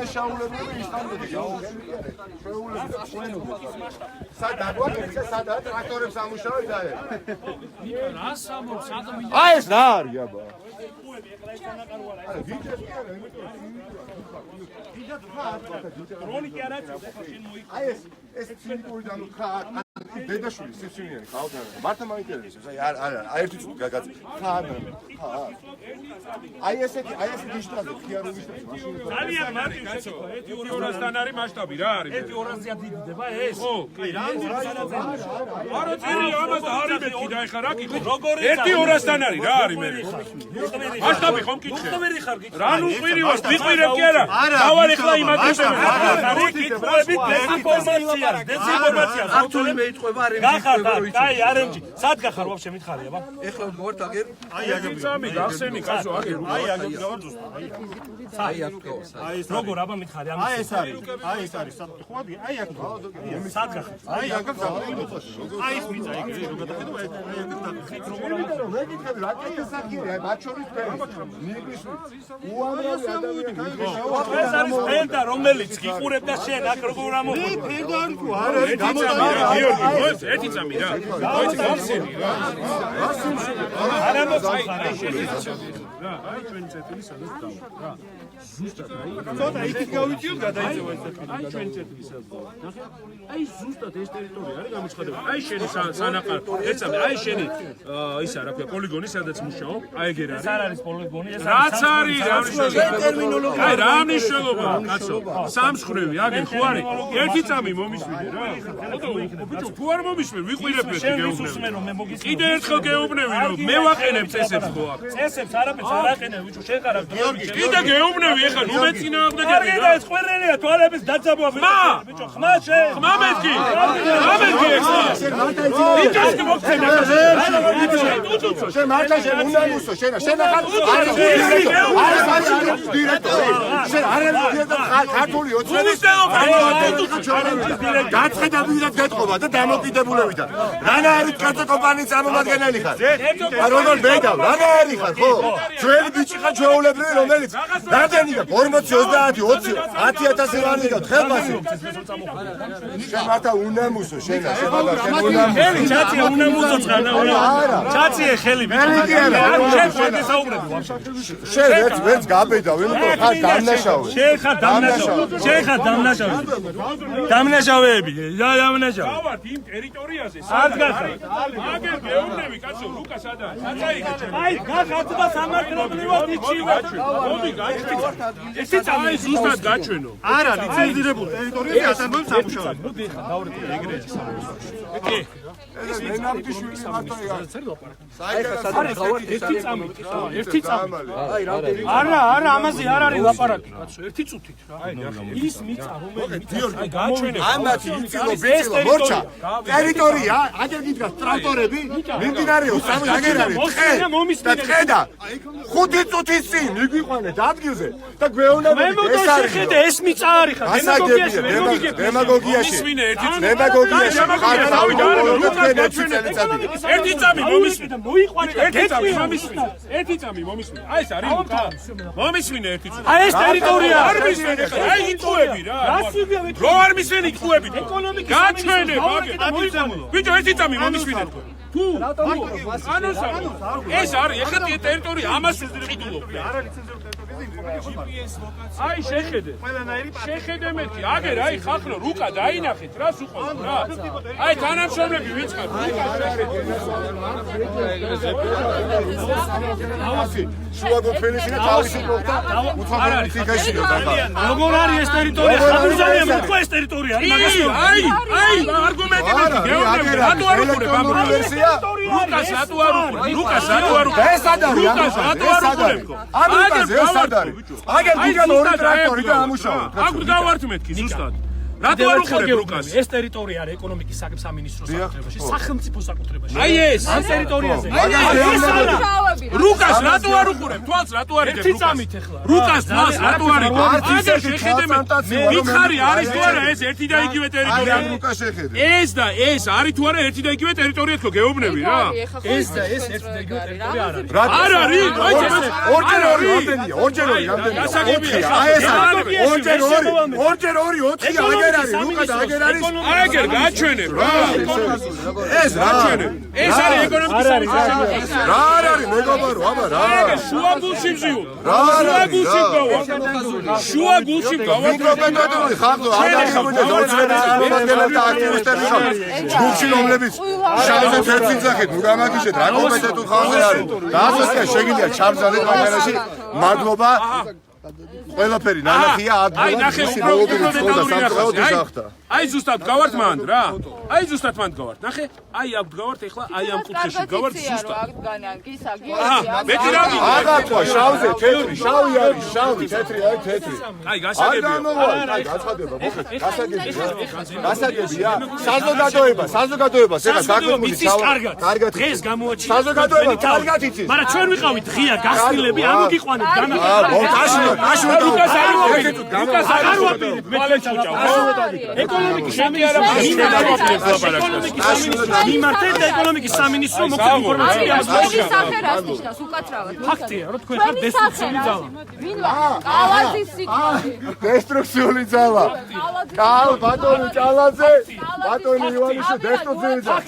დანაშაულებები ისტანბული. სადაა ტრაქტორებს ამუშავებს და რას ამბობს ადამიანი? აი ეს რა არის აბა? დრონი კი არა აი ეს ცინიკური და ნუ ხარ დედაშვილი სიცინიანი ხავდან მართა მაინტერესებს აი ერთი წუთი გაგაც ხარ აი ესეთი ისტრაზე ხიაროვის მაშინ ძალიან მარტივ კაცო 1-200-დან არის მასშტაბი რა არის 1-200-ზეა დიდდება ეს ხო კი რა არა წერი ამას არის მეთქი და ეხა რა კითხო 1-200-დან არის რა არის მე მასშტაბი ხომ კითხე რა ნუ ყვირივას ვიყვირებ კი არა დავალ ეხლა იმაგრებები არის კითხები დეცინფორმაცია აქტული მეიტყვება არემჯი აი არემჯი სად გახარ ვაფშე მითხარი აბა ეხლა ვდგავართ აგერ აი აგები გახსენი კაცო აგერ აი აგები გავარდოს აი აქ გავს აი ეს როგორ აბა მითხარი ამის აი ეს არის ხო აი აქ სად გახარ აი აქ აი ეს მიწა ეგრე რო გადახედო აი აქ რომ მეკითხები რა კეთესახია აი მათ შორის ნიგვის უამრავი ადამიანი ეს არის ფენდა რომელიც გიყურებდა შენ აქ როგორ ამოხდა ფენდა არის თუ არ არის გამოტანა გიორგი მოიც ერთი წამი რა მოიც გახსენი რა არა მოხდა რა აი ჩვენი წერტილი სადაც დავა რა ზუსტად აი ცოტა იქით გავიწიოთ გადაიწევა ეს აი ჩვენი წერტილი სადაც დავა აი ზუსტად ეს ტერიტორია არის გამოცხადებული აი შენი სანაყარ ეცამე აი შენი ისა რა ქვია პოლიგონი სადაც მუშაობ აი ეგერ არის არ არის პოლიგონი ეს რაც არის რა ტერმინოლოგია აი რა მნიშვნელობა კაცო სამსხვრევი აგერ ხო არის ერთი წამი მომისმინე რა ბიჭო თუ არ მომისმენ ვიყვირებ ეს გეუბნები კიდე ერთხელ გეუბნები რომ მე ვაყენებ წესებს ხო აქ წესებს არაფერს არ აყენებ ბიჭო შენ ხარ აქ კიდე გეუბნები ეხლა ნუ მეწინააღმდეგე და ეს ყველერია თვალების დაძაბვა ბიჭო ხმა შენ ხმა მეთქი ბიჭოს მოგცემა შენ მარტა შენ უნამუსო შენ ახალ დირექტორი შენ არ ქართული ოცნების გაცხედებულად გეტყობა და დამოკიდებულებიდან რანა არის კაცო კომპანიის წარმომადგენელი ხარ როგორ ბედავ რანა არის ხარ ხო ჩვენი ბიჭი ხარ ჩვეულებრივი რომელიც რამდენი და 40-20-20-10000 ლარი გაქვს ხელფასი შენ მარტა უნამუსო შენ ხელი ჩაცია უნამუსო ცხანა ჩაცია ხელი შენ შეგესაუბრები ვაფშე შენ ვერც გაბედავ იმიტომ ხარ დამნაშავე შენ ხარ დამნაშავე დამნაშავეები დამნაშავე გავართ იმ ტერიტორიაზე სად გახარ აგერ გეუბნები კაცო ლუკა სადა აი გახართ და სამართლებრივად იჩივე მოდი გაჩვენოთ ესე წამი ზუსტად გაჩვენო არა ლიცენზირებულ ტერიტორიაზე ასამბლეებს ამუშავებთ მოდი ხა დავრეთ ეგრე კი ეს მენაბიშვილი მარტო ერთი წამი აი რამდენი არა ამაზე არ არის ლაპარაკი კაცო ერთი წუთით რა ის მიწა რომელიც გაჩვენე ამათი იცილო ბიცილო მორჩა ტერიტორია აგერ გიდგას ტრაქტორები მიმდინარეობს სამი აგერ არის და ხედა 5 წუთის წინ მიგვიყვანეთ ადგილზე და გვეუბნებით ეს არის ეს მიწა არის ხა დემაგოგიაში ერთი წამი მომისმინე მოიყვანე ერთი წამი მომისმინე აი ეს არის ლუკა მომისმინე ერთი წამი აი ეს ტერიტორია არ მისმენე ხა აი იტყუები რა რო არ მისმენი იტყუები გაჩვენე ბიჭო ერთი წამი მომისმინე თუ ანონსა ეს არის ეხლა ტერიტორია ამას ვიყიდულობ არა ლიცენზირებულ ტერიტორიაზე აი შეხედე შეხედე მეთქი აგერ აი ხახრო რუკა დაინახეთ რას უყოს რა აი თანამშრომლები ვინც ხარ ავასი შუაგოფენის და თავისი მოხდა უცხოეთის გაშინა როგორ არის ეს ტერიტორია ხაბურზანია მოყვა ეს ტერიტორია მაგას აი არგუმენტი მეთქი გეუბნები რატო არ უყურებ ამ რუკას რატო არ უყურებ ეს ადარი აგერ გიგან ორი ტრაქტორი და ამუშავებთ აგ გავართ მეთქი ზუსტად რატო არ უყურებ რუკას? ეს ტერიტორია არის ეკონომიკის სამინისტროს საკუთრებაში, სახელმწიფოს საკუთრებაში. აი ეს ამ ტერიტორიაზე. რუკას რატო არ უყურებ? თვალს რატო არ იგებ რუკას? რუკას თვალს რატო არ იგებ? აგერ შეხედე მითხარი არის თუ არა ეს ერთი და იგივე ტერიტორია? ეს და ეს არის თუ არა ერთი და იგივე ტერიტორია თქო გეუბნები რა? ეს და ეს ერთი და იგივე ტერიტორია არ არის. არ არის? ორჯერ ორი რამდენია? ორჯერ ორი რამდენია? აი ეს ორჯერ ორი 4-ია აგერ არის რუკა და აგერ არის აგერ გაჩვენებ რა. ეს რა ეს არის ეკონომიკის სამინისტრო. რა არ არის მეგობარო აბა რა შუა გულში მზიუ. რა შუა გულში გავა. შუა გულში გავა. მიკროპედოდი ხალხო ადამიანები ძოწვენის წარმომადგენლები და აქტივისტები ხარ. ჯგუფში რომლებიც შავზე ფერცი ძახით, ნუ გამაგიშეთ რა კომპეტენტურ ხალხი არის. და ასეა შეგიძლია ჩაბზალეთ მაგალითად მადლობა ყველაფერი ნანახია აი ნახე აი ზუსტად გავართ მანდ რა. აი ზუსტად მანდ გავართ. ნახე, აი აქ გავართ ეხლა აი ამ კუთხეში გავართ ზუსტად. მეტი რა ვიგე? აგატყვა შავზე თეთრი, შავი არის, შავი, თეთრი არის, თეთრი. აი გასაგებია. აი გაცხადება, მოხეთ. გასაგებია. საზოგადოება, ეხლა საქმის კარგად. დღეს გამოაჩინა. საზოგადოება კარგად იცის. მაგრამ ჩვენ ვიყავით ღია გახსნილები, ამოგიყვანეთ ეკონომიკის ეკონომიკის სამინისტრო მოხდა ინფორმაცია ფაქტია რომ თქვენ ხარ დესტრუქციული ძალა დესტრუქციული ძალა კალ ბატონი ჭალაძე ბატონი ივანიშვილი დესტრუქციული ძალა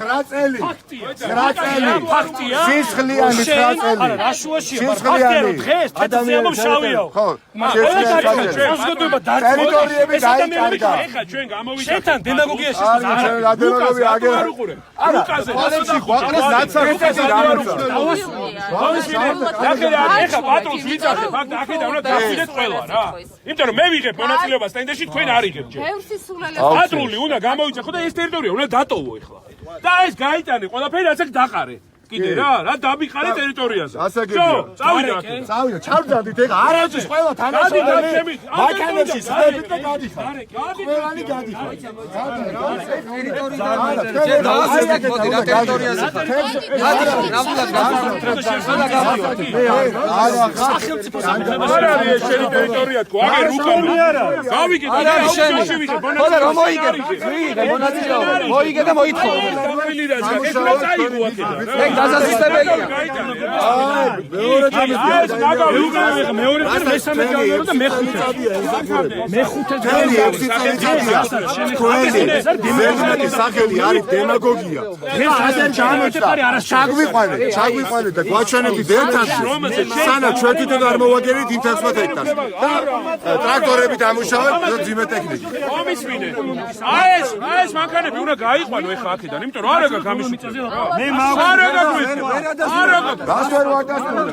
9 წელი ფაქტია სისხლიანი 9 წელი არა რა შუაშია ფაქტია რომ დღეს ადამიანებს შავიაო ხო საზოგადოება ტერიტორიები დაიკარგა ეხლა ჩვენ გამოვიდა შეთან დემაგოგიაში დემაგოგია აგერ რუკაზე ქვეყანას ნაცარქეზე დამარცხა ეხლა პატრონს ვიძახე ფაქტ აქედან უნდა გავიდეთ ყველა რა იმიტომ რომ მე ვიღებ მონაწილეობას სტენდში თქვენ არ იღებთ ჯერ პატრული უნდა გამოვიძახო და ეს ტერიტორია უნდა დატოვო ეხლა და ეს გაიტანე ყველაფერი რაც აქ დაყარე კიდე რა დამიყარე ტერიტორიაზე. წავიდა. ჩავძადით ეხა არაძის ყველა თანაშემწე. მანქანებში სხდებით და გადიხარ. ყველანი გადიხარ. ტერიტორიაზე ხარ. ნამდვილად არ არის შენი ტერიტორია თქო, აგერ უკან. გავიგე და შენ შევიღე ხოდა რომ მოიგე. მოიგე და მოითხო. ეს რა წაიღო აქედან. დასასრულებელია. მეორე მესამე გავიარო და მეხუთე თელი 6 წელიწადია. თქვენი სახელი არის დემაგოგია. ეს ასე ჩამოიწე ჩაგვიყვანე და გვაჩვენებთ ერთად სანამ ჩვენ თვითონ არ მოვაგერით იმ 16 ჰექტარს. და ტრაქტორები დამუშავეთ და ძიმე ტექნიკა. მომისმინე. აი ეს მანქანები უნდა გაიყვანო ეხლა აქედან, იმიტომ რომ არა გაქვს ამის მიწაზე. მე არა გაქვს გას ვერ ვაკასტურებ.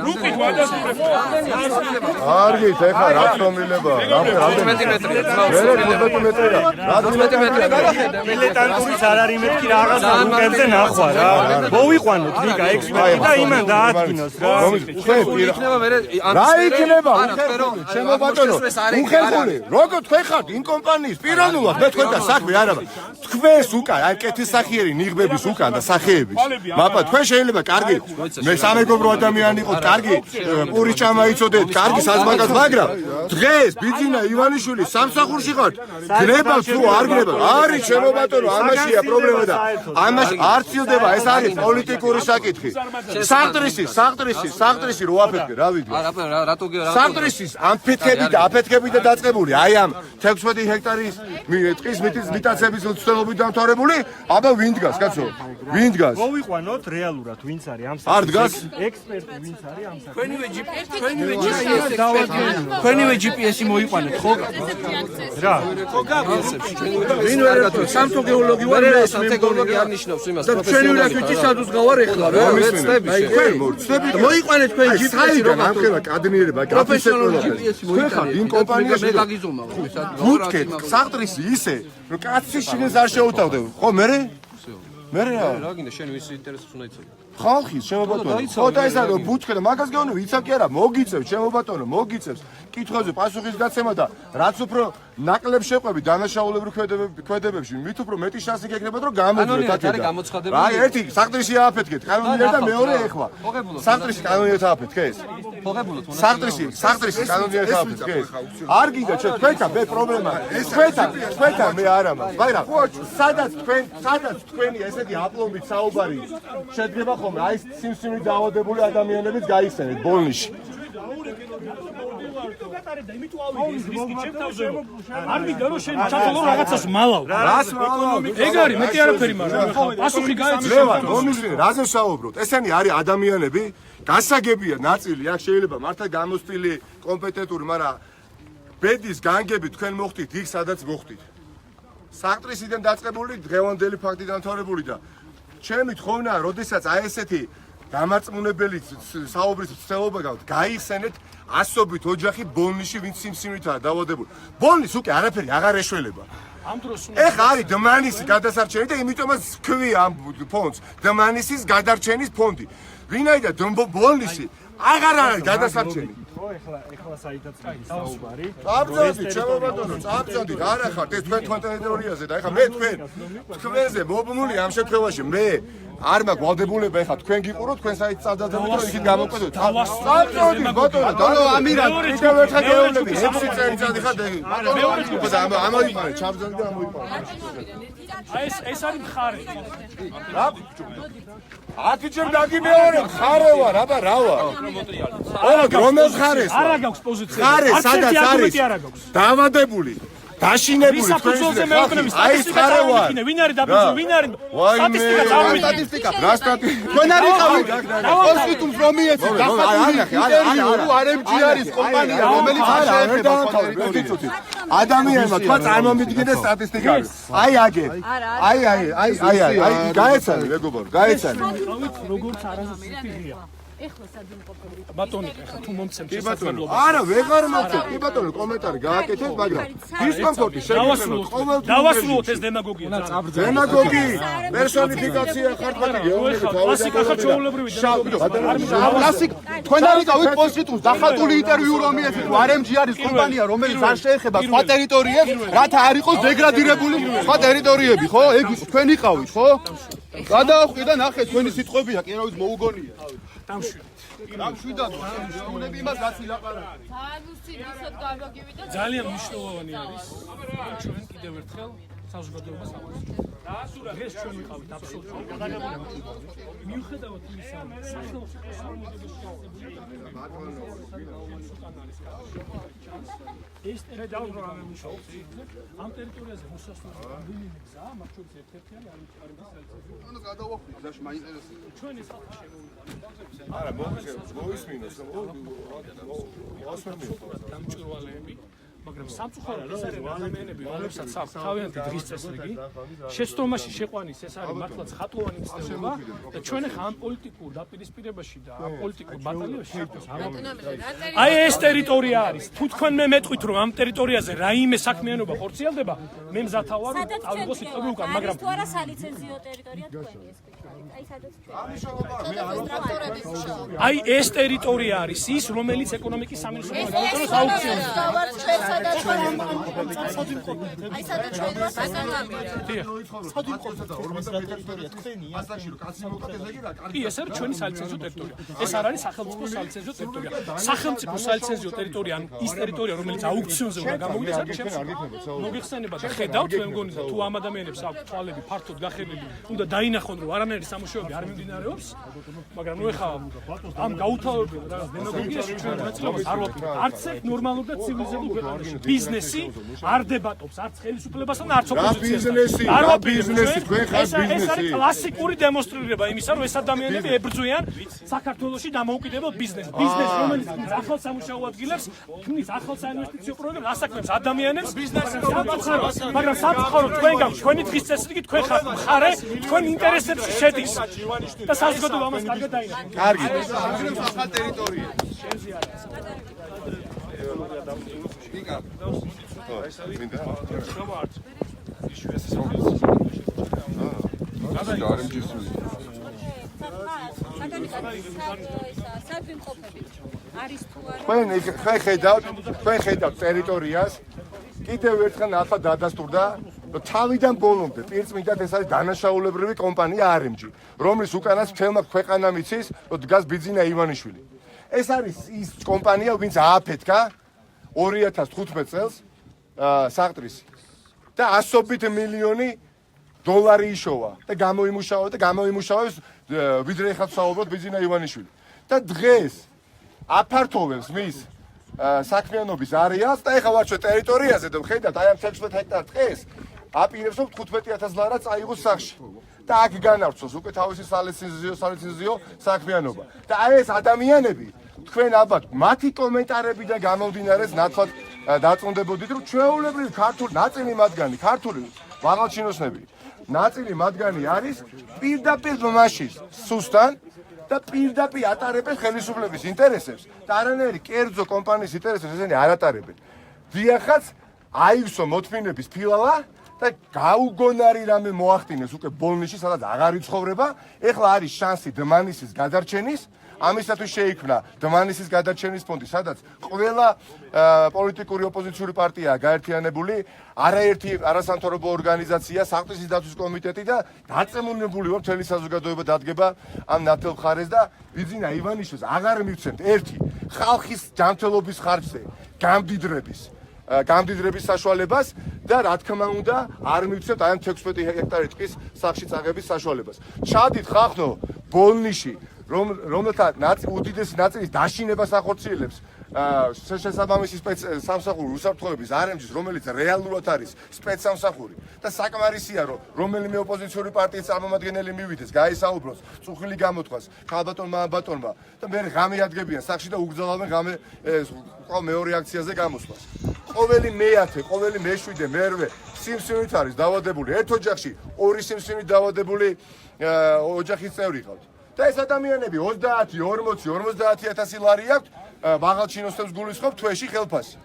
რუკით ვადასტურებ. არგით ეხა რა თომილება. რამდენი მეტრია? 15 მეტრია. 15 მეტრია. მილიტანტურის არ არის მეთქი რაღაც რუკებზე ნახვა რა. მოვიყვანოთ ლიგა ექსპერტი და იმან დაადგინოს რა. იქნება მე რა იქნება? ჩემო ბატონო, უხერხული. როგორ თქვენ ხართ იმ კომპანიის პიროვნულად მე თქვენ და საქმე არა. თქვენს უკან აი კეთილსახიერი ნიღბების უკან და სახეების. მაპა თქვენ შეიძლება კარგი მე სამეგობრო ადამიანი იყოთ, კარგი პური ჭამა იცოდეთ, კარგი საზმაკაც, მაგრამ დღეს ბიძინა ივანიშვილი სამსახურში ხართ. გნებავთ თუ არ გნებავთ? არის ჩემო ბატონო, ამაშია პრობლემა და ამაში არ ცილდება, ეს არის პოლიტიკური საკითხი. საღტრისი რო აფეთქე, რა ვიდეო? არა, რატო საღტრისის ამფეთქები და აფეთქები და დაწყებული, აი ამ 16 ჰექტარის ტყის მიტაცების უცდელობით დამთავრებული, აბა ვინ დგას, კაცო? ვინ დგას? მოვიყვანოთ რეალურად ვინც არის ამ არ დგას? ექსპერტი ვინც არის ამ საკითხში. თქვენივე GPS-ი მოიყვანეთ, ხო? რა? ვინ ვერ გათო? სამთო გეოლოგი ვარ, გეოლოგი არ ნიშნავს იმას. ჩვენი რაკეტი სადუს გავარ ეხლა რა? მოიყვანეთ თქვენ GPS-ი რომ ამხელა კადნიერება, პროფესიონალური GPS-ი მოიყვანეთ. იმ კომპანიაში მე გაგიზომა ხო? ვუდგეთ საღტრისი ისე, რომ კაცი შინეს არ შეუტავდე. ხო, მე რა? რა გინდა შენ ვის ინტერესებს უნდა იცოდე? ხალხის ჩემო ბატონო ხო დაიცავ ბუჩქე და მაგას გეუბნები ვიცავ კი არა მოგიწევ ჩემო ბატონო მოგიწევს კითხვებზე პასუხის გაცემა და რაც უფრო ნაკლებ შეყვები დანაშაულებრივ ქმედებებში მით უფრო მეტი შანსი გექნებათ რომ გამოძრეთ აქედან აი ერთი საყდრიში ააფეთქეთ კანონიერად და მეორე ეხლა საყდრიში კანონიერად ააფეთქე ეს საყდრიში კანონიერად ააფეთქე ეს არ გინდა თქვენთან მე პრობლემა თქვენთან მე არა მაქვს მაგრამ სადაც თქვენი ესეთი აპლომბით საუბარი შედგება ხოლმე აი სიმსივნით დაავადებული ადამიანებიც გაიხსენეთ ბოლნიში არ მინდა რომ შენ ჩათვალო რაღაცას მალავ. რას მალავ? ეგ არის მეტი არაფერი მაგრამ პასუხი გაეცე. რომლის რაზე ვსაუბრობთ? ესენი არის ადამიანები, გასაგებია ნაწილი, აქ შეიძლება მართლა გამოსტილი, კომპეტენტური, მაგრამ ბედის განგები თქვენ მოხდით იქ სადაც მოხდით. საყდრისიდან დაწყებული დღევანდელი ფაქტი დამთავრებული და ჩემი თხოვნა, როდესაც აი ესეთი დამარწმუნებელი საუბრის ცდელობა გაქვთ, გაიხსენეთ ასობით ოჯახი ბოლნიში, ვინც სიმსივნითაა დაავადებული. ბოლნის უკვე არაფერი აღარ ეშველება. ამ დროს ეხლა არის დმანისი გადასარჩენი და იმიტომაც ქვია ამ ფონდს დმანისის გადარჩენის ფონდი. ვინაიდან ბოლნისი აღარ არის გადასარჩენი. ეხლა საიდაც საუბარი. წაბრძანდი, ჩემო ბატონო, წაბრძანდით, არ ახართ ეს თქვენ ტერიტორიაზე და ეხლა მე თქვენზე მობმული ამ შემთხვევაში მე არ მაქვს ვალდებულება ეხლა თქვენ გიყუროთ, თქვენ საით წავდადებით რომ იქით გამოკვედოთ. წაბრძანდით, ბატონო, დანო ამირად კიდევ ერთხელ გეუბნები 6 წელიწადი ხარ მეორე ჯგუფი და ამოიყარე, ჩაბრძანდი და ამოიყარე. აი ეს არის მხარე. რა? 10 ჯერ დაგიმეორე, მხარე ვარ, აბა რა ვარ? რომელ მხარეს? არა გაქვს პოზიცია. მხარე სადაც არის? დაავადებული. დაშინებული საქართველოსზე მეუბნების სტატისტიკა წავიქინე, ვინ არის დაბრძოლებული, ვინ არის სტატისტიკა წავიქინე. სტატისტიკა, რა სტატისტიკა? თქვენ არ იყავით კონსტიტუციუმს რომ მიეცეთ დახატული ინტერვიუ RMG არის კომპანია რომელიც არ შეეხება კონსტიტუციას. ადამიანმა თქვა წარმომიდგინე სტატისტიკა. აი აგე. აი გაეცანი მეგობარო, გაეცანი. როგორც არასწორი ღია. ეხლა სად იმყოფები? ბატონი, ეხლა თუ მომცემ კი ბატონო. არა, ვეღარ მოგცემ. კი ბატონო, კომენტარი გააკეთეთ, მაგრამ დისკომფორტი შეგვიძლია ყოველთვის. დავასრულოთ ეს დემაგოგია. დემაგოგი, პერსონიფიკაცია ხარტყატი გეუბნები კლასიკა ხარ ჩვეულებრივი დემაგოგი. კლასიკ თქვენ არ იყავით კონსტიტუციას დახატული ინტერვიუ რომ მიეცეთ RMG არის კომპანია რომელიც არ შეეხება სხვა ტერიტორიებს რათა არ იყოს დეგრადირებული სხვა ტერიტორიები ხო? ეგ თქვენ იყავით ხო? გადაახვიდე და ნახეთ თქვენი სიტყვებია კი რა ვიცი მოუგონია. დამშვიდად გეუბნები იმას რაც ილაპარაკა. ძალიან მნიშვნელოვანი არის ჩვენ კიდევ ერთხელ საზოგადოებას ამოისურვოთ. დღეს ჩვენ ვიყავით აბსოლუტურად მიუხედავად იმისა, სახელმწიფო სამართლებრივი ეს ტერიტორია მუშაობს. ამ ტერიტორიაზე მოსასვლელი რამდენიმე გზა, მათ შორის ერთ-ერთი არის ანუ გადავახვიდე გზაში მაინტერესებს. ჩვენ ეს ხალხი შემოვიდა. არა, მოისმინოს. დამჭირვალეები, მაგრამ სამწუხაროდ ეს არის ადამიანები, რომლებსაც აქვს თავიანთი დღის წესრიგი, შეცდომაში შეყვანის ეს არის მართლაც ხატოვანი მცდელობა და ჩვენ ახლა ამ პოლიტიკურ დაპირისპირებაში და ამ პოლიტიკურ ბატალიონში აი ეს ტერიტორია არის. თუ თქვენ მე მეტყვით რომ ამ ტერიტორიაზე რაიმე საქმიანობა ხორციელდება, მე მზათა ვარ წავიღო სიტყვები უკან, მაგრამ თუ არა სალიცენზიო ტერიტორია თქვენი ეს აი სადაც აი ეს ტერიტორია არის ის, რომელიც ეკონომიკის სამინისტროს გამოყენოს აუქციონზე. აი სადაც ჩვენ კი, ეს არის ჩვენი სალიცენზიო ტერიტორია. ეს არ არის სახელმწიფო სალიცენზიო ტერიტორია. სახელმწიფო სალიცენზიო ტერიტორია, ანუ ის ტერიტორია, რომელიც აუქციონზე უნდა გამოვიდეს, არის ჩემს მოგიხსენება და ხედავთ, მე მგონი თუ ამ ადამიანებს აქვს თვალები ფართოდ გახელილი, უნდა დაინახონ, რომ არანაირი სამუშაოები არ მიმდინარეობს, მაგრამ ნუ ეხლა ამ გაუთავებელ რაღაც დემაგოგიაში ჩვენ მონაწილეობას არ ვაპირებთ. არც ერთ ნორმალურ და ცივილიზებულ ქვეყანაში ბიზნესი არ დებატობს, არც ხელისუფლებასთან, არც ოპოზიციასთან. რა ბიზნესი, თქვენ ხარ ეს არის ბიზნესი. კლასიკური დემონსტრირება იმისა, რომ ეს ადამიანები ებრძვიან საქართველოში დამოუკიდებელ ბიზნესს. ბიზნესს, რომელიც ახალ სამუშაო ადგილებს, ქმნის ახალ საინვესტიციო პროგრამებს, ასაქმებს ადამიანებს, მაგრამ სამწუხაროდ თქვენ გაქვთ თქვენი დღის წესრიგი, თქვენ ხართ მხარე, თქვენ ინტერესებში შედის და საზოგადოება ამას კარგად დაინახავს. კარგი. ახალ ტერიტორია. რა საგვიმყოფებით არის თუ არა? თქვენ ხედავთ ტერიტორიას კიდევ ერთხელ ნახავთ დადასტურდა რომ თავიდან ბოლომდე პირწმინდად ეს არის დანაშაულებრივი კომპანია RMG, რომლის უკანაც მთელმა ქვეყანამ იცის, რომ დგას ბიძინა ივანიშვილი. ეს არის ის კომპანია, ვინც ააფეთქა 2015 წელს საყდრისი და ასობით მილიონი დოლარი იშოვა და გამოიმუშავებს ვიდრე ახლა ვსაუბრობთ ბიძინა ივანიშვილი. და დღეს აფართოვებს მის საქმიანობის არეალს და ეხლა ვარ ჩვენ ტერიტორიაზე და ხედავთ აი ამ 16 ჰექტარ ტყეს აპირებს რომ 15000 ლარა წაიღოს სახში და აქ განავრცოს უკვე თავისი სალიცენზიო საქმიანობა და აი ეს ადამიანები თქვენ ალბათ მათი კომენტარებიდან გამომდინარე ნათლად დაწუნდებოდით რომ ჩვეულებრივი ქართული ნაწილი მათგანი ქართული მაღალჩინოსნები ნაწილი მათგანი არის პირდაპირ მაშინ სუსტან და პირდაპირ ატარებენ ხელისუფლების ინტერესებს და არანაირი კერძო კომპანიის ინტერესებს ესენი არ ატარებენ. დიახაც აივსო მოთმინების ფილალა და გაუგონარი რამე მოახდინეს უკვე ბოლნიში, სადაც აღარ იცხოვრება. ეხლა არის შანსი დმანისის გადარჩენის, ამისათვის შეიქმნა დმანისის გადარჩენის ფონდი, სადაც ყველა პოლიტიკური ოპოზიციური პარტიაა გაერთიანებული, არაერთი არასამთავრობო ორგანიზაცია, საყდრისის დაცვის კომიტეტი და დაწემონებული ვარ მთელი საზოგადოება დადგება ამ ნათელ მხარეს და ბიძინა ივანიშვილს აღარ მივცემთ ერთი ხალხის ჯანმრთელობის ხარჯზე გამდიდრების საშუალებას და რა თქმა უნდა არ მივცემთ აი ამ 16 ჰექტარი ტყის სახში წაღების საშუალებას. ჩადით ხახნო ბოლნიში რომელთა უდიდესი ნაწილის დაშინებას ახორციელებს შესაბამისი სამსახური უსაფრთხოების RMG-ს, რომელიც რეალურად არის სპეცსამსახური და საკმარისია რომ რომელიმე ოპოზიციური პარტიის წარმომადგენელი მივიდეს, გაესაუბროს, წუხილი გამოთქვას ხალბატონმა ბატონმა და მე ღამე ადგებიან სახში და უგზავნებენ ღამე მეორე აქციაზე გამოსვლას. ყოველი მეათე, ყოველი მეშვიდე, მერვე სიმსივნით არის დავადებული ერთ ოჯახში, ორი სიმსივნით დავადებული ოჯახის წევრი ყავთ. და ეს ადამიანები 30, 40, 50000 ლარი აქვთ მაღალჩინოსნებს გულისხმობ თვეში ხელფასი.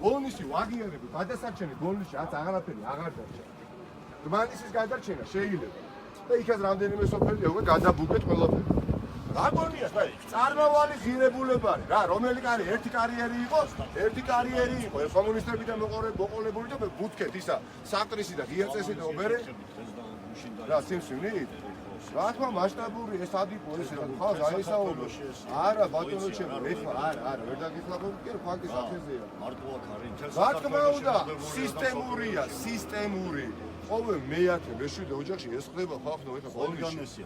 ბოლნიში ვაგიერები, გადასარჩენი ბოლნიში რაც აღარაფერი აღარ დარჩა. დმანისის გადარჩენა შეიძლება და იქაც რამდენიმე სოფელია უკვე გადაბუგეთ ყველაფერი. რა გონია ხა? წარმავალი ღირებულება არის რა, რომელი კარი ერთი კარიერი იყო, ეს კომუნისტებიდან მოყოლებული და ბუთქეთ ისა, საყდრისი და ღია წესი და ობერე. რა სიმსივნით? რა თქმა მასშტაბური ეს ადიპო ეს ხალხს აესაუბრო. არა ბატონო ჩემო, ეხლა არა, ვერ დაგიხლაპოთ კი ფაქტი საფეზეა. მარტო აქ არის თელს. რა თქმა უნდა, სისტემური. ყოველ მეათე, მეშვიდე ოჯახში ეს ხდება ხალხო ეხლა ბოლნიში.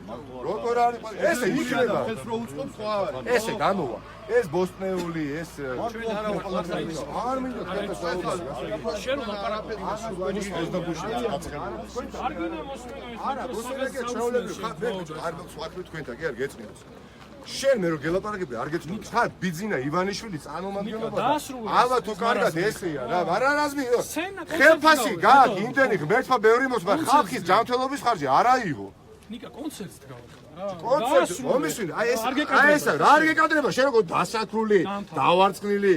როგორ არის? ესე იქნება. ეს რო უწყობს სხვა არის. ესე გამოვა. ეს ბოსტნეული, ეს ჩვენ არა უყოლასაიო. არ მინდა თქვენ საუბარი. შენ არაფერი ეს და ბუში აცხენებს. არა, ბოსტნეულები ჩვეულებრივ არ სხვაქვე თქვენთან კი არ გეწნიოს. შენ მე რო გელაპარაკები არ გეწნიოს. ხარ ბიძინა ივანიშვილი წარმომადგენლობა. ალბათ თუ კარგად ესეა რა, არა რაზმიო. ხელფასი გააქვს იმდენი ღმერთმა ბევრი მოსმა ხალხის ჯანმრთელობის ხარჯი არ აიღო. ნიკა კონცერტს დგავდა. კონცერტი მომისვილი აი ეს რა არ გეკადრება შენ როგორ დასაკრული დავარწნილი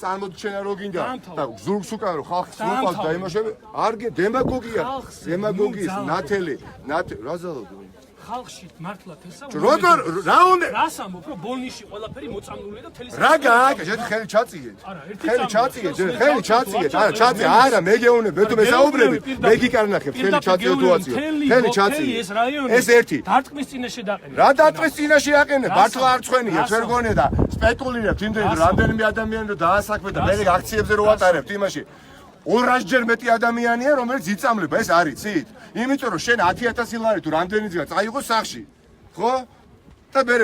წარმოჩენა რო გინდა და ზურგს უკან რო ხალხს უყავს დაიმაშები არ დემაგოგია დემაგოგიის ნათელი რა ზალოდო ხალხში მართლაც ესა როგორ რა უნდა რას ამბობ რომ ბოლნიში ყველაფერი მოწამლულია და თელი რა გააკეთე შენ ხელი ჩაწიგეთ ხელი ჩაწიგეთ არა ჩაწი არა მე გეუბნები თუ მესაუბრები მე გიკარნახებ ხელი ჩაწიგე თუ აწიგე ხელი ჩაწიგე ეს რაიონი ეს ერთი დარტყმის წინაშე დაყენე რა დარტყმის წინაშე აყენე მართლა არ წვენია ჩვენ გონია და სპეკულირებთ იმდენ რამდენიმე ადამიანი რომ დაასაქმეთ და მე აქციებზე რო ვატარებთ იმაში 200-ჯერ მეტი ადამიანია რომელიც იწამლება ეს არიცით იმიტომ რომ შენ 10000 ლარი თუ რამდენი ძია წაიღო სახში ხო და მე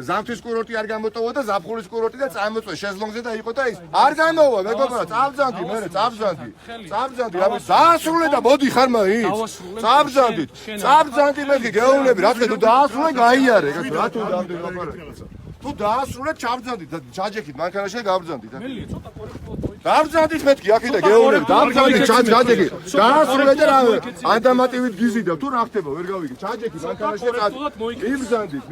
ზამთრის კურორტი არ გამოტოვა და ზაფხულის კურორტი და წამოწვე შეზლონგზე და იყო და ის არ გამოვა მეგობრებო წაბზანდი მე წაბზანდი აბა დაასრულე და მოდი ხარ მაინც წაბზანდი მე გეუბნები რა თქმა უნდა დაასრულე გაიარე რა თუ დამდენ ლაპარაკი თუ დაასრულე ჩაბზანდი და ჯაჯექით მანქანაში გავბზანდი და დავბზანდით მეთქი აქედა გეუბნები დავბზანდი ჯაჯექით დაასრულე და რა ანდამატივით გიზიდა თუ რა ხდება ვერ გავიგე ჯაჯექით მანქანაში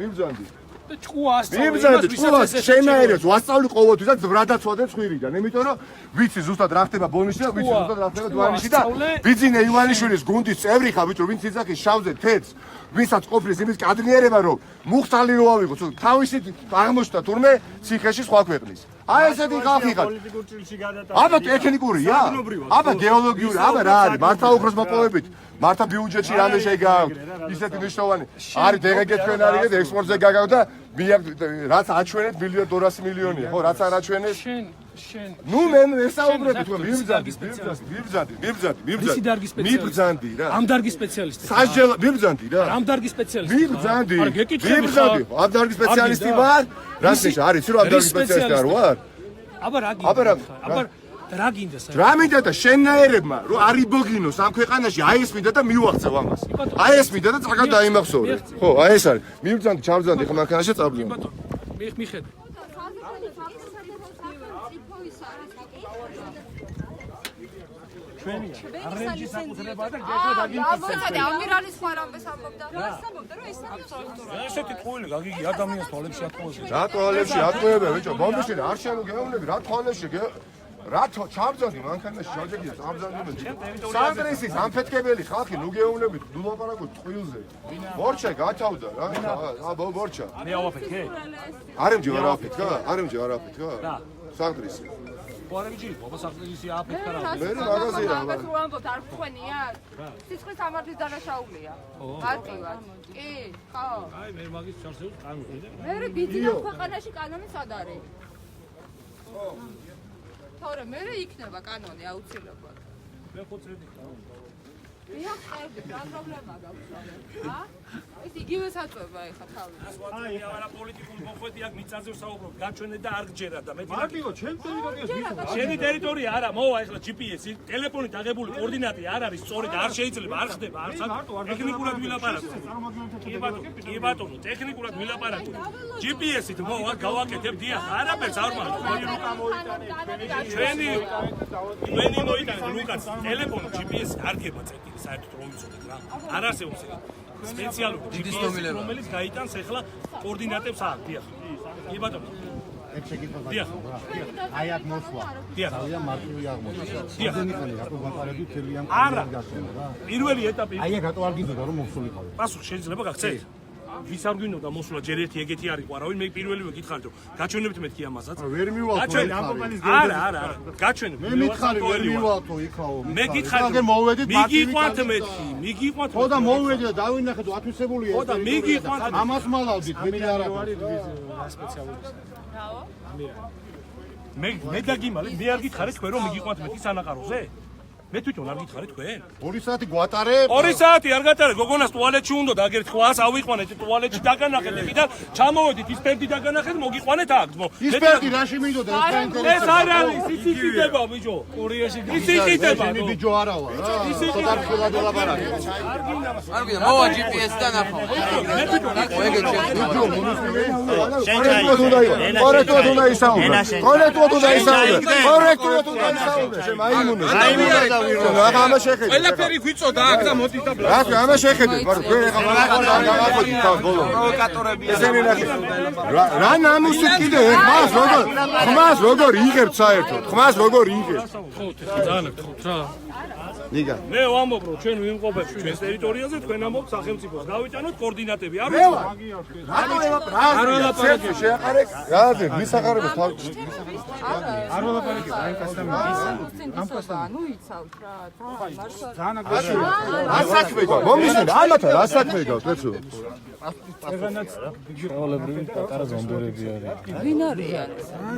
მიბზანდით და ჭკუას მიბზანდით ჭკუას შენაერებს ვასწავლი ყოველთვის და ბრადაცვადე ცხვირიდან იმიტომ რომ ვიცი ზუსტად რა ხდება ბოლნიში და ვიცი ზუსტად რა ხდება დვანიში და ბიძინე ივანიშვილის გუნდის წევრი ხარ ვიჭრო ვინც იძახის შავზე თეთრს ვისაც ყოფნის იმის კადრიერება რომ მუხტალი რო ავიღო თავისი აღმოჩნდა თურმე ციხეში სხვა ქვეყნის აი ესეთი ხალხი ხარ აბა ტექნიკურია აბა გეოლოგიური აბა რა არის მართა ოქროს მოპოვებით მართა ბიუჯეტში რამე შეგაქვთ ისეთი მნიშვნელოვანი არის დღეგე ჩვენ არის ექსპორტზე გაგავთ და რაც აჩვენეთ $1.2 მილიონია ხო რაც არ აჩვენეთ შენ ნუ მე მესაუბრები თუ მიბზანდი მიბზანდი რა ამ დარგის სპეციალისტი სასჯელ მიბზანდი რა ამ დარგის სპეციალისტი მიბზანდი არა გეკითხები ხარ ამ დარგის სპეციალისტი ვარ რას ნიშნა არის რომ ამ დარგის სპეციალისტი არ ვარ აბა რა გინდა აბა რა გინდა საერთოდ რა მინდა და შენნაერებმა რომ არიბოგინოს ამ ქვეყანაში აი ეს მინდა და მივახცევ ამას აი ეს მინდა და წაგად დაიმახსოვრე ხო აი ეს არის მიბზანდი ჩავბზანდი ხა მანქანაში წავბზანდი მიხედე არენჯი საკუთრება და გეხა დაგიმტკიცე. ამირანის ხარამბეს ამბობდა. რას ამბობდა რომ ეს აბსოლუტურად. ესეთი ტყუილი გაგიგი ადამიანს თვალებში ატყუებს. რა თვალებში ატყუებია ბიჭო ბომბიში არ შენ გეუბნები რა თვალებში რა ჩავბზანდი მანქანაში ჩავჯექი წავბზანდი სანდრესის ამფეთქებელი ხალხი ნუ გეუბნებით ნუ ლაპარაკობთ ტყუილზე ბორჩა გათავდა რა ბორჩა მე ავაფეთქე არემჯი არ ავაფეთქა სანდრესი ყურებიჯი ობა საფრთხეში აფეთქა რა მე მაგაზია ამას რო ამბობთ არ გხვენია სიცხლის სამართლის დანაშაულია არტივად კი ხო აი მე მაგის ჩარსევს კანონი მე ბიძინა ქვეყანაში კანონი სად არის თორე მე იქნება კანონი აუცილებლად მე ხოცრები კანონი მიახერდი რა პრობლემა გაქვს ა ეს იგივე საწובה ეხა თავი აი არა პოლიტიკურ მოხვედი აქ მიწაზე ვსაუბრობ გაჩვენე და არ გჯერა და მე მარტივად ჩემ ტერიტორიას მიწვა შენი ტერიტორია არა მოვა ეხლა GPS-ი ტელეფონით აღებული კოორდინატი არ არის სწორი და არ შეიძლება არ ხდება არ ტექნიკურად ვილაპარაკო კი ბატონო ტექნიკურად ვილაპარაკო GPS-ით მოვა გავაკეთებ დიახ არაფერს არ მაქვს ჩვენი მოიტანე ლუკას ტელეფონი GPS არ გება წეთი საერთოდ რომ ვიცოდეთ რა არ არსებობს სპეციალური GPS რომელიც გაიტანს ახლა კოორდინატებს აქ დიახ კი ბატონო ეგ შეგიძლია დიახ აი აქ მოსვლა ძალიან მარტივი აღმოჩნდა რამდენი ხანი რატო ვაპარაკი თელიან გასვლა რა პირველი ეტაპი აი ეგ რატო არ გინდოდა რომ მოსულიყავი პასუხი შეიძლება გაგცეთ ვის არ გვინდოდა მოსულა ჯერ ერთი ეგეთი არ იყო არავინ მე პირველივე გითხარით რომ გაჩვენებთ მეთქი ამასაც ვერ მივალთო არა გაჩვენებ მე მითხარი ვერ მივალთო იქაო მე გითხარი აგერ მოვედით მიგიყვანთ მეთქი მიგიყვანთ ხო და მოვედი და დავინახე თუ ათვისებულია ხო და მიგიყვანთ ამას მალავდით მე არა სპეციალური რაო მე დაგიმალე მე არ გითხარით თქვენ რომ მიგიყვანთ მეთქი სანაყაროზე მე თვითონ არ გითხარით თქვენ 2 საათი გვატარებ 2 საათი არ გატარებ გოგონას ტუალეტში უნდა დაგერთ ხვას ავიყვანეთ ტუალეტში დაგანახეთ და ჩამოვედით ის ფერდი დაგანახეთ მოგიყვანეთ აქ ის ფერდი რაში მინდოდა ეს არ არის ის იყიდება ბიჭო კორეაში ის იყიდება ბიჭო არა ვარ რა ცოტა ხილად ელაპარაკე არ გინდა მოვა GPS-დან ახო მე თვითონ ეგეთ ბიჭო კორექტულად უნდა ისაუბრე შენ მაიმუნო რა ამას შეხედე ყველაფერი გვიწოდა აქ და მოდი და რა ამას შეხედე მაგრამ თქვენ ეხლა გამაყოთ თავს ბოლო პროვოკატორები ესენი რა ნამუსით კიდე ხმას როგორ იღებთ საერთოდ ხმას როგორ იღებთ ხო ძალიან გთხოვთ რა ნიგა. მე ვამბობ რომ ჩვენ ვიმყოფებთ ჩვენს ტერიტორიაზე, თქვენ ამბობთ სახელმწიფოს გავიტანოთ კოორდინატები. არ მე ვარ. რატო ელაპარაკე? შეაყარე. რა მისახარებს თავში. არ ვლაპარაკებ, აი კასტამი. ანუ იცავთ რა. რა საქმე გაქვს? მომისმენ, ამათა რა საქმე გაქვს, ეცო? ეგანაც ჩვეულებრივი პატარა ზომბერები არის. ვინ არიან?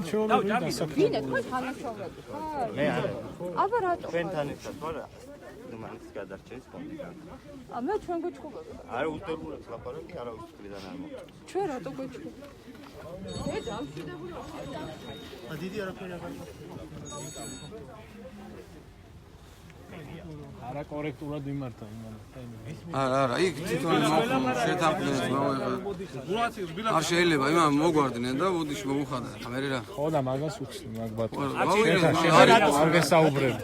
ჩვეულებრივი დასაქმებული. ვინ თქვენ თანამშრომლები ხარ? მე არა. აბა რატო? ჩვენთან ერთად ხო რა? ნუმანის გადარჩენის კონტაქტი. მე ჩვენ გვეჩხუბებთ. არა უსტორმულებს ლაპარაკი, არა უსტხრიდან არ მოწევს. ჩვენ რატო გვეჩხუბებთ? მე დამშვიდებული ვარ. დიდი არაფერი არ გაქვს. არა კორექტულად ვიმართა იმან. არა, იქ თვითონ შეთანხმდეთ არ შეიძლება იმან მოგვარდნენ და ოდიშ მოუხადა. მე რა. ხო და მაგას უხსნი მაგ ბატონს. არ გესაუბრებ.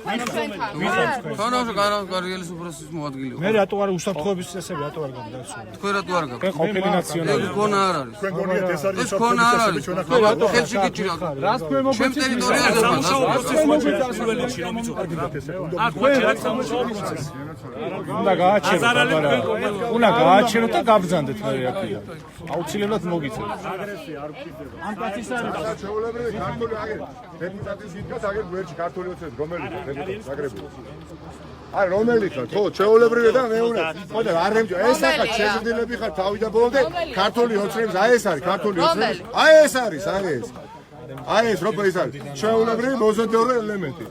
თანაშო კარიერის უბრალოდ მოადგილი. მე რატო არ უსაფრთხოების წესები რატო არ გამდაცვალე? თქვენ რატო არ გაქვთ? თქვენ ყოფილი ნაციონალი. ეს ქონა არ არის. თქვენ გონიათ ეს არის ეს ქონა არ არის. თქვენ რატო ხელში გიჭირა? რას თქვენ ჩემ მოგეცეთ? ტერიტორიაზე სამუშაო პროცესი მოსულელებში რომ იცოდეთ რა. თქვენ რა სამუშაო პროცესი. უნდა გააჩეროთ აბა. უნდა გააჩეროთ და გაბრძანდეთ მე აქედან. აუცილებლად მოგიცეთ. ამ კაცის არის ჩვეულებრივი ქართული აგერ დეპუტატის გიდგას აგერ გვერდში ქართული ოცნები რომელი დეპუტატის აგრებული აი რომელი ხარ ხო ჩვეულებრივი და მეუნე ხო და არ ემჯო ეს ახლა შეზრდილები ხარ თავიდან ბოლომდე ქართული ოცნების აი ეს არის ქართული ოცნების აი ეს არის აი ეს როგორ ის არის ჩვეულებრივი მოზონდეური ელემენტი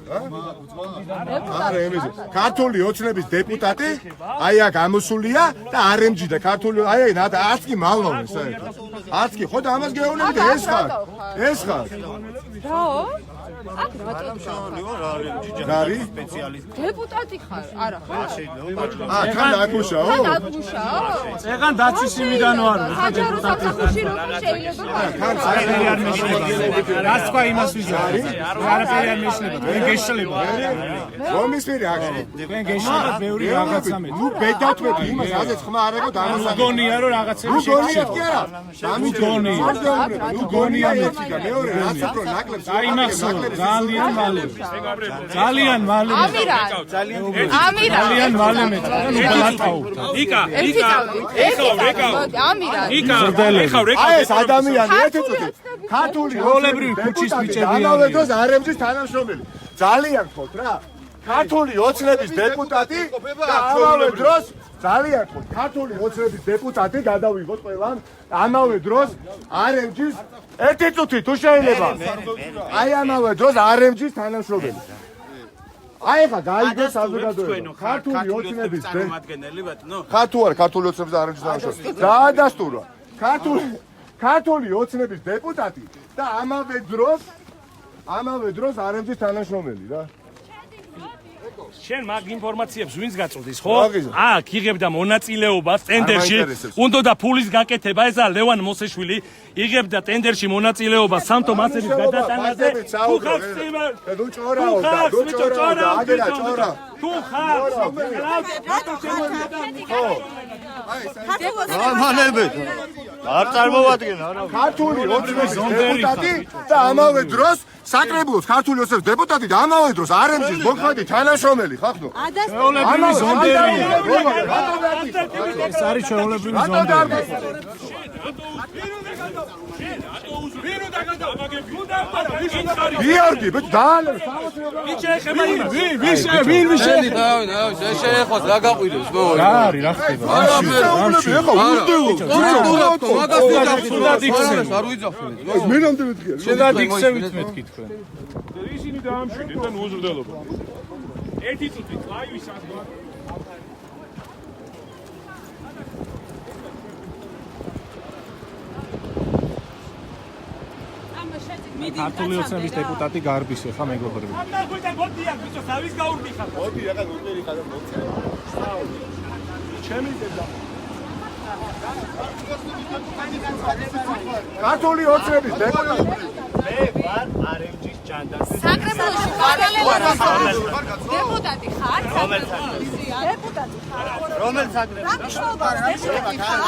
არა ემიზე ქართული ოცნების დეპუტატი აი აქ ამოსულია და არ ემჯიდა ქართული აი და არც კი მალმოვენ საერთოდ არც კი ხო და ამას გეუბნები ეს ხარ რაო? აქ რატო გარი დეპუტატი ხარ? არა ხარ? თან აკუშაო? თან აკუშაო? ეგან დაცვის იმიდან ვარ ხა დეპუტატი. შეიძლება თან არაფერი არ მეშლება. რას თქვა იმას ვიზარი? არაფერი არ მეშლება. თქვენ გეშლება. რომისფერი აქ თქვენ გეშლება ბევრი რაღაცა მე. ნუ ბედათვეთი იმას რაზეც ხმა არ ეკო დამოსაგები. გონია რომ რაღაცები გონია კი არა. გონია. ნუ გონია ერთი და მეორე რაც უფრო ნაკლებს აიმახსოვრ ძალიან მალე. ძალიან მალე. ამირან. ძალიან მალე მე. ბალატაო. იკა ამირან. აი ეს ადამიანი ერთი წუთი ქართული ჩვეულებრივი ქუჩის ბიჭები ამავე დროს არემჯის თანამშრომელი ძალიან გქოთ რა ქართული ოცნების დეპუტატი და ამავე დროს ძალიან გქოთ ქართული ოცნების დეპუტატი გადავიღოთ ყველამ ამავე დროს არემჯის ერთი წუთი თუ შეიძლება აი ამავე დროს არემჯის თანამშრომელი აი ხა გაიგო საზოგადოება ქართული ოცნების წარმომადგენელი ბატონო ხათუ არ ქართული ოცნების არემჯის თანამშრომელი დაადასტურა ქართული ოცნების დეპუტატი და ამავე დროს არემჯის თანამშრომელი რა შენ მაგ ინფორმაციებს ვინც გაწვდის ხო? აქ იღებდა მონაწილეობას ტენდერში, უნდა ფულის გაკეთება, ესა ლევან მოსეშვილი იღებდა ტენდერში მონაწილეობას სამთო მასების გადატანაზე. თუ ხარ ნუ ჭორაო და აგერა ჭორა. თუ ხარ რატო ხო გამანებეთ არ წარმოვადგენ არა ქართული ოცნების დეპუტატი და ამავე დროს საკრებულოს ქართული ოცნების დეპუტატი და ამავე დროს არემჯის მოქმედი თანამშრომელი ხახნო ჩვეულებრივი ზონდერია ეს არის ჩვეულებრივი ზონდერია გიორგი ბიჭ დაალევ ვინ შეეხოს რა გაყვირებს მოვა რა არის რა ხდება არ ვიძახილეთ მე ნამდვილად მეთქია შედად იქცევით მეთქი თქვენ ისინი დაამშვიდეთ და უზრდელობა ერთი წუთი ლაივის ადგილ ქართული ოცნების დეპუტატი გარბის ხა მეგობრები მოდი აქ ბიჭო სავის გაურბი ხარ მოდი ახლა ნურბერი ხარ მოწე ჩემი დედა ქართული ოცნების დეპუტატი მე ვარ არემჯის ჯანდაცვის საკრებულოში დეპუტატი ხარ? დეპუტატი ხარ? რომელ საკრებულოში? რა მნიშვნელობა აქვს დეპუტატი ხარ?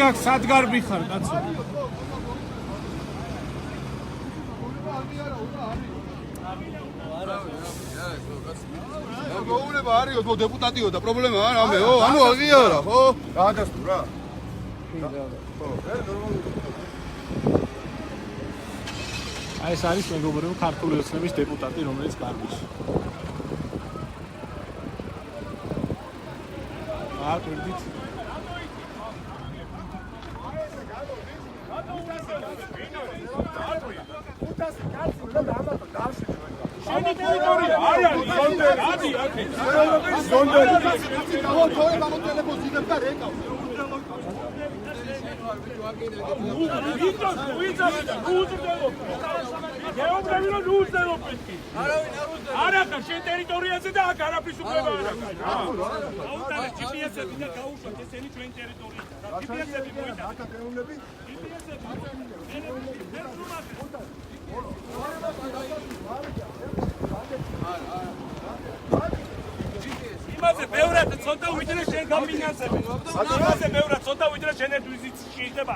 აქ სადგარბი ხარ კაცო. მოულება არისო თო დეპუტატიო და პრობლემა არა ამეო ანუ აღიარა ხო გაადასტურა რა აი ეს არის მეგობრებო ქართული ოცნების დეპუტატი რომელიც გარბის აკვირდით შენი ტერიტორია არ არის ზონდერი აქ ზონდერი ხო თორე გამოტელეფონს იდებ და რეკავს არა ხარ შენ ტერიტორიაზე და აქ არაფრის უფლება არ აქვს რა. აუტანე GPS-ები და გაუშვათ ესენი ჩვენ ტერიტორიაზე. GPS-ები მოიტანე. იმაზე ბევრად ცოტა ვიდრე შენ გაფინანსები. იმაზე ბევრად ცოტა ვიდრე შენ ერთ ვიზიტში იღება.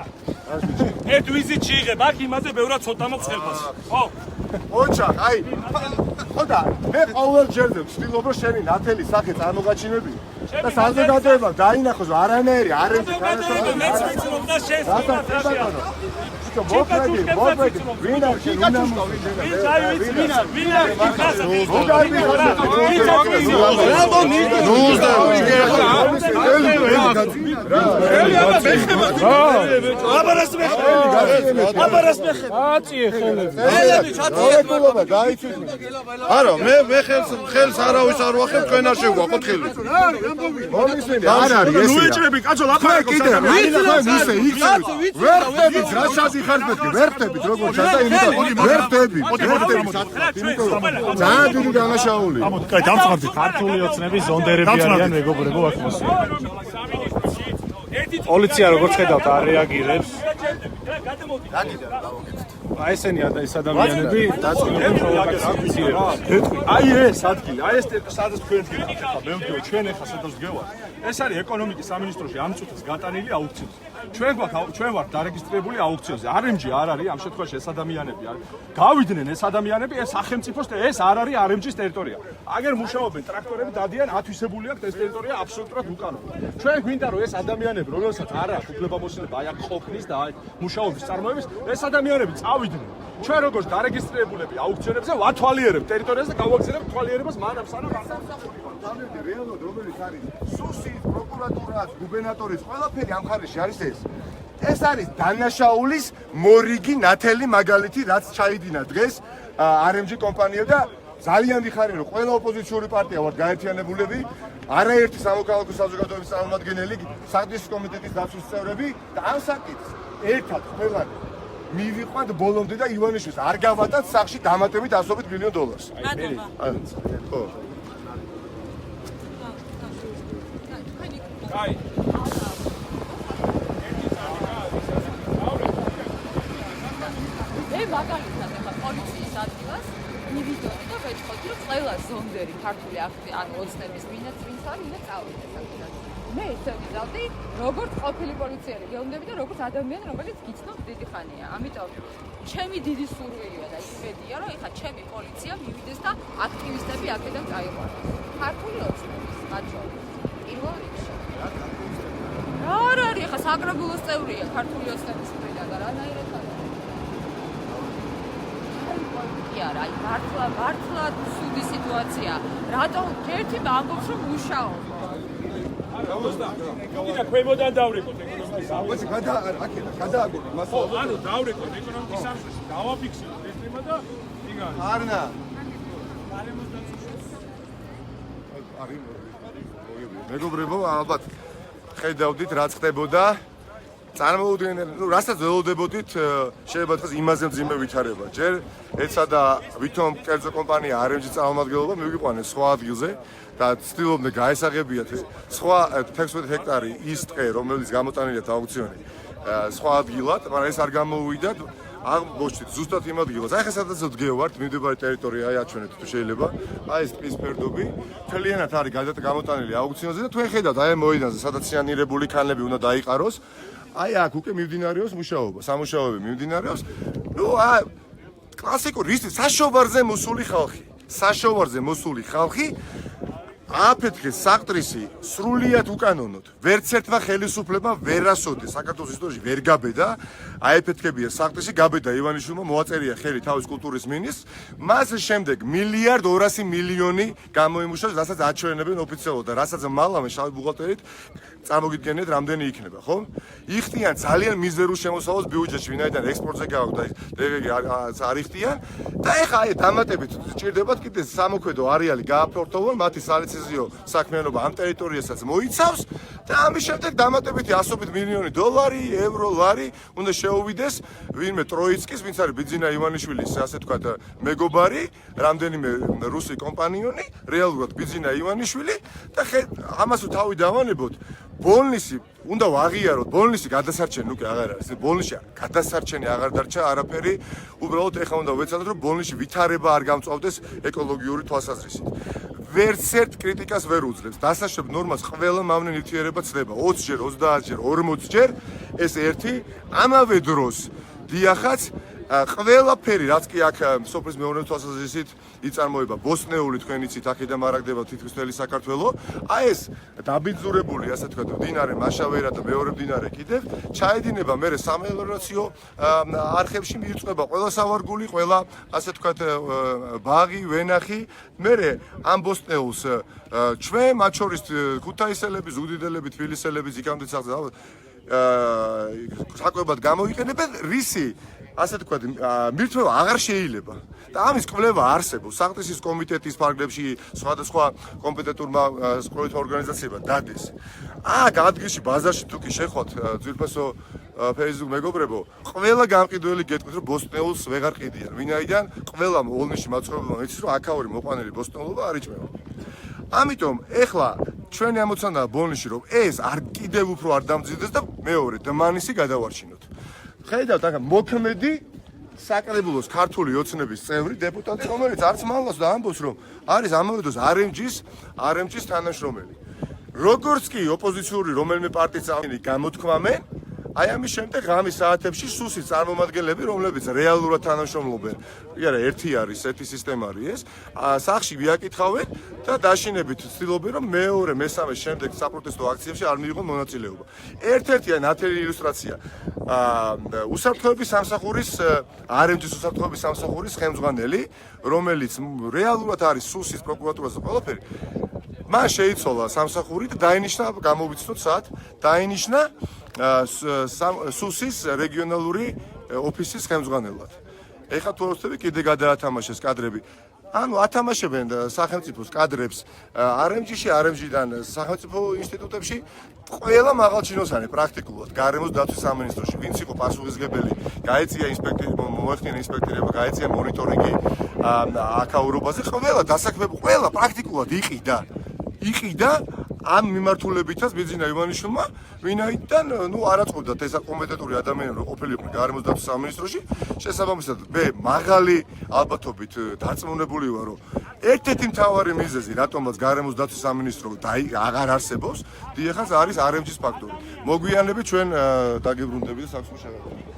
ერთ ვიზიტში იღება, აქ იმაზე ბევრად ცოტა მაქვს ხელფასი. ხო. ოჩახ, აი, ხოდა, მე ყოველ ჯერზე ვცდილობ რომ შენი ნათელი სახე წარმოგაჩინები და საზოგადოება დაინახოს არანაირი არ ემძი განსაკუთრებით მეც ვიცნობ და შენ სულ მოკლედი, ვინ არის შენ უნდა არა მე ხელს არავის არ ვახებ თქვენ არ შევგვაყოთ ხელი არ არის ეს ნუეჭრები კაცო ლაპარაკობს კიდე ვერ ხდებით რა შეხარდეთ ვერ ხდებით როგორ ჩადა იმიტომ ვერ ხდებით ძალიან დიდი დანაშაული კაი დამწყარდი ქართული ოცნების ზონდერები არიან მეგობრებო აქ მოსული პოლიცია როგორც ხედავთ არ რეაგირებს აი ესენია და ეს ადამიანები დაწყვილები პროვოკაციებს. აი ეს ადგილი, აი ეს სადაც თქვენ დგებით ხა, მე ვდგევ ჩვენ ახლა სადაც ვდგევართ. ეს არის ეკონომიკის სამინისტროში ამ წუთის გატანილი აუქციონი. ჩვენ ვართ დარეგისტრირებული აუქციონზე. RMG არ არის ამ შემთხვევაში ეს ადამიანები არის. გავიდნენ ეს ადამიანები ეს სახელმწიფოს ეს არ არის RMG-ის ტერიტორია. აგერ მუშაობენ ტრაქტორები დადიან ათვისებული აქვს ეს ტერიტორია აბსოლუტურად უკანონო. ჩვენ გვინდა რომ ეს ადამიანები რომელსაც არ აქვს უფლებამოსილება აი აქ ყოფნის და აი მუშაობის წარმოების ეს ადამიანები წავიდნენ. ჩვენ როგორც დარეგისტრირებულები აუქციონებზე ვათვალიერებთ ტერიტორიაზე და გავაგზავნებთ თვალიერებას მანამ სანამ დამედი რეალურად რომელიც არის სუსის პროკურატურას გუბერნატორის ყველაფერი ამ ხარისში არის ეს არის დანაშაულის მორიგი ნათელი მაგალითი რაც ჩაიდინა დღეს RMG კომპანია და ძალიან ვიხარია რომ ყველა ოპოზიციური პარტია ვართ გაერთიანებულები არაერთი სამოქალაქო საზოგადოების წარმომადგენელი საგდისის კომიტეტის დაცვის წევრები და ამ საკითხს ერთად ყველანი მივიყვანთ ბოლომდე და ივანიშვილს არ გავატათ სახში დამატებით $100 მილიონ. ხო. აი. მე მაგალითად ახლა პოლიციის ადგილას მივიდოდი და ვეწყოდი რომ ყველა ზონდერი ქართული ანუ ოცნების ვინაც ვინც არის უნდა წავიდეს აქედან. მე ისე ვიზავდი როგორც ყოფილი პოლიციელი გეუნდები და როგორც ადამიანი რომელიც გიცნობს დიდი ხანია. ამიტომ ჩემი დიდი სურვილია და იმედია რომ ეხლა ჩემი პოლიცია მივიდეს და აქტივისტები აქედან წაიყვანოს. ქართული ოცნების მაჩვენებელს პირველ რიგში. რა არის ეხლა საკრებულოს წევრია ქართული ოცნების მხრიდან და რანაირად არის? არა, აი მართლა ცუდი სიტუაცია. რატომ ერთი ამბობს რომ მუშაობ? კიდე ქვემოდან დავრეკოთ ეკონომიკის აბა გადააგოთ მასალა ანუ დავრეკოთ ეკონომიკის სამსში დავაფიქსიროთ ეს თემა და იგარი არნა მეგობრებო ალბათ ხედავდით რაც ხდებოდა წარმოუდგენელი რასაც ველოდებოდით შეიძლება თქვას იმაზე მძიმე ვითარება ჯერ ეცა და ვითომ კერძო კომპანია RMG წარმომადგენლობა მივიყვანეს სხვა ადგილზე და ცდილობდნენ გაესაღებიათ სხვა 16 ჰექტარი ის ტყე რომელიც გამოტანილია აუქციონი სხვა ადგილად მაგრამ ეს არ გამოუვიდა აღმოჩნდით ზუსტად იმ ადგილას აი ხა სადაც ვდგევართ მიმდებარე ტერიტორია აი აჩვენეთ თუ შეიძლება აი ეს ტყის ფერდობი მთლიანად არის გამოტანილი აუქციონზე და თქვენ ხედავთ აი მოედანზე სადაც სიანირებული ქანები უნდა დაიყაროს აი აქ უკვე მიმდინარეობს მუშაობა, სამუშაოები მიმდინარეობს. ნუ კლასიკური რის საშოვარზე მოსული ხალხი აფეთქეს საყდრისი სრულიად უკანონოდ. ვერც ერთმა ხელისუფლებამ ვერ ასოდეს საქართველოს ისტორიაში ვერ გაბედა. აეფეთქებია საყდრისი, გაბედა ივანიშვილმა, მოაწერია ხელი თავის კულტურის მინისტრს. მას შემდეგ 1.200.000.000 გამოიმუშავეს, რასაც აჩვენებენ ოფიციალურად და რასაც მალავე შავი ბუღალტერით წარმოგიდგენიათ რამდენი იქნება, ხო? იხდიან ძალიან მიზერულ შემოსავალს ბიუჯეტში, ვინაიდან ექსპორტზე გავაკდა დეგეგი არ იხდიან და ეხა აი დამატებით ჭირდებათ კიდე სამოქმედო არეალი გააფართოვონ, მათი სალიცენზიო საქმიანობა ამ ტერიტორიასაც მოიცავს და ამის შემდეგ დამატებითი ასობით $1,000,000, ევრო, ლარი უნდა შეუვიდეს ვინმე ტროიცკის, ვინც არის ბიძინა ივანიშვილის, ასე ვთქვათ, მეგობარი, რამდენიმე რუსი კომპანიონი, რეალურად ბიძინა ივანიშვილი და ამას თავი დავანებოთ. ბოლნისი უნდა ვაღიაროთ, ბოლნისი გადასარჩენი უკვე აღარ არის. ბოლნისში გადასარჩენი აღარ დარჩა არაფერი. უბრალოდ ეხა უნდა ვეცადოთ, რომ ბოლნისში ვითარება არ გამწვავდეს ეკოლოგიური თვალსაზრისით. ვერც ერთ კრიტიკას ვერ უძლებს. დასაშვებ ნორმას ყველა მავნე ნივთიერება ცდება 20-ჯერ, 30-ჯერ, 40-ჯერ. ეს ერთი ამავე დროს დიახაც ყველაფერი რაც კი აქ სოფლის მეურნეობის თვალსაზრისით იწარმოება ბოსნეული თქვენ იცით აქედან მარაგდება თითქმის მთელი საქართველო აი ეს დაბინძურებული ასე თქვა მდინარე მაშავერა და მეორე მდინარე კიდევ ჩაედინება მე სამელიორაციო არხებში მიიწვება ყველა სავარგული ყველა ასე თქვა ბაღი ვენახი მე ამ ბოსნეულს ჩვენ მათ შორის ქუთაისელები ზუგდიდელები თბილისელები ზიკამდე საკვებად გამოიყენებენ რისი ასე თქვა მირთმევა აღარ შეიძლება და ამის კვლევა არსებობს საყდრისის კომიტეტის ფარგლებში სხვადასხვა კომპეტენტურმა სკოლითმა ორგანიზაციებმა დადეს აქ ადგილში ბაზარში თუ კი შეხოთ ძვირფასო Facebook მეგობრებო ყველა გამყიდველი გეტყვით რომ ბოსტნეულს ვეღარ ყიდიან ვინაიდან ყველა ოლნიში მაცხოვრებელმა იცის რომ აქაური მოყვანილი ბოსტნეულობა არ იჭმება ამიტომ ეხლა ჩვენი ამოცანაა ბოლნიში რომ ეს არ კიდევ უფრო არ დამძიდეს და მეორე დმანისი გადავარჩინოთ ხედავთ აქ მოქმედი საკრებულოს ქართული ოცნების წევრი დეპუტატი რომელიც არც მალავს და ამბობს რომ არის ამავე დროს RMG-ს თანაშრომელი როგორც კი ოპოზიციური რომელიმე პარტიის წამყვანი გამოთქვამენ აი ამის შემდეგ ღამის საათებში სუსის წარმომადგენლები რომლებიც რეალურად თანამშრომლობენ არა ერთი არის ერთი სისტემა არის ეს სახში ვიაკითხავენ და დაშინებით ცდილობენ რომ მეორე მესამე შემდეგ საპროტესტო აქციებში არ მიიღონ მონაწილეობა ერთ-ერთია ნათელი ილუსტრაცია უსაფრთხოების სამსახურის RMG-ის უსაფრთხოების სამსახურის ხელმძღვანელი რომელიც რეალურად არის სუსის პროკურატურაზე ყველაფერი მან შეიცვალა სამსახური და დაინიშნა გამოვიცნოთ საათ დაინიშნა სუსის რეგიონალური ოფისის ხელმძღვანელად. ეხლა თუ ვთქვი კიდე გადაათამაშეს კადრები. ანუ ათამაშებენ სახელმწიფოს კადრებს RMG-ში, RMG-დან სახელმწიფო ინსტიტუტებში ყველა მაღალჩინოსანი პრაქტიკულად გარემოს დაცვის სამინისტროში, ვინც იყო პასუხისმგებელი, გაეწია მოეხდინა ინსპექტორება, გაეწია მონიტორინგი აკაურობაზე, ყველა დასაქმებული, ყველა პრაქტიკულად იყიდა ამ მიმართულებითაც ბიძინა ივანიშვილმა ვინაიდან ნუ არ აწყობდათ ეს კომპეტენტური ადამიანები რომ ყოფილიყო გარემოს დაცვის სამინისტროში შესაბამისად მე მაღალი ალბათობით დარწმუნებული ვარ რომ ერთ-ერთი მთავარი მიზეზი რატომაც გარემოს დაცვის სამინისტრო აღარ არსებობს დიახაც არის RMG-ის ფაქტორი მოგვიანებით ჩვენ დაგებრუნდებით და საქმე შევაწყობთ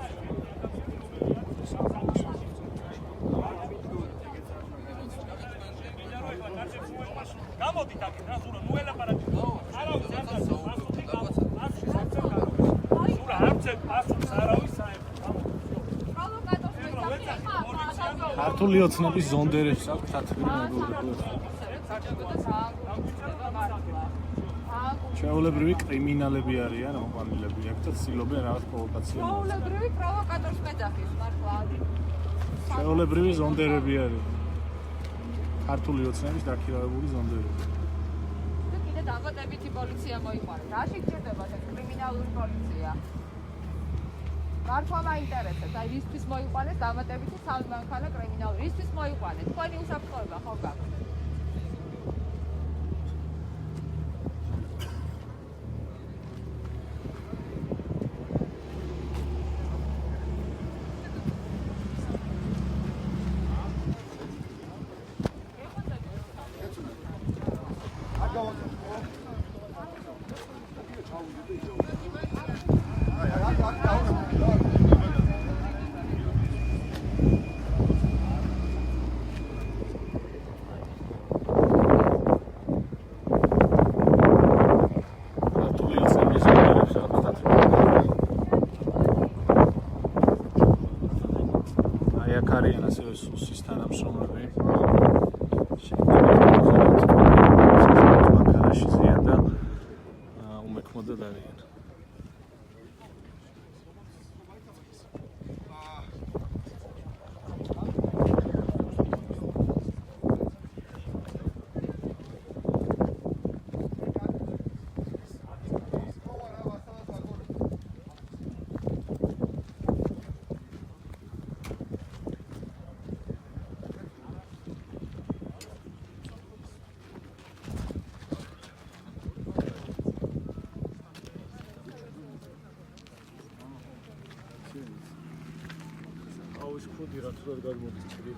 გამოდით აქ რა ზურა ნუ ელაპარაკეთ არავის არ ქართული ოცნების ზონდერებს აქვს ჩვეულებრივი კრიმინალები არიან მოყვანილები აქ და ცდილობენ რაღაც პროვოკაციას ჩვეულებრივი პროვოკატორს მეძახის მართლა ჩვეულებრივი ზონდერები არიან ქართული ოცნების დაქირავებული ზონდერები და კიდე დამატებითი პოლიცია მოიყვანეს რაში გჭირდებათ ეს კრიმინალური პოლიცია მართლა მაინტერესებს აი რისთვის მოიყვანეს დამატებითი სამი მანქანა კრიმინალური რისთვის მოიყვანეს თქვენი უსაფრთხოება ხო გაქვთ ასევე სუსის თანამშრომლები. მანქანაში ზიან და უმექმოდად არიან. აუის ხუდი რა თქმა უნდა გამოდის ჭრილი.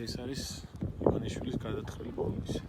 ეს არის ივანიშვილის გადათხრილი პოლისი.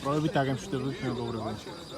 პროებით აგემშვიდობებით მეგობრებო.